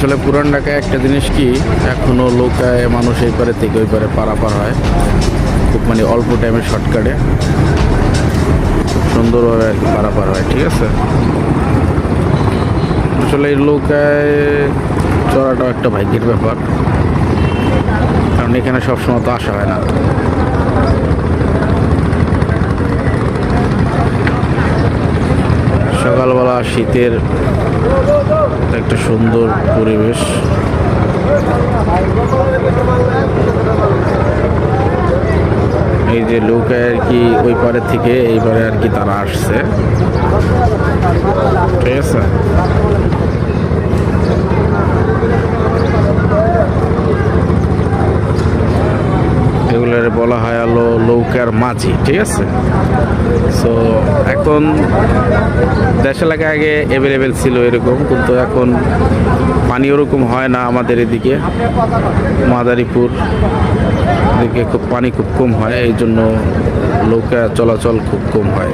আসলে পুরান ঢাকায় একটা জিনিস কি, এখনো নৌকায় মানুষ এই পারে থেকে ওই পারে পারাপার হয় খুব মানে অল্প টাইমের শর্টকাটে সুন্দরভাবে আর কি পারাপার হয়। ঠিক আছে, আসলে এই নৌকায় চড়াটাও একটা ভাগ্যের ব্যাপার, কারণ এখানে সবসময় তো আসা হয় না। সকালবেলা শীতের একটা সুন্দর পরিবেশ। এই যে নৌকায় আর কি ওই পারে থেকে এই পারে আর কি তারা আসছে। ঠিক আছে, এগুলোর বলা হয় হলো নৌকার মাঝি। ঠিক আছে, সো এখন দেশ এলাকায় আগে অ্যাভেলেবেল ছিল এরকম, কিন্তু এখন পানি ওরকম হয় না আমাদের এদিকে। মাদারীপুর এদিকে খুব পানি খুব কম হয়, এই জন্য নৌকা চলাচল খুব কম হয়।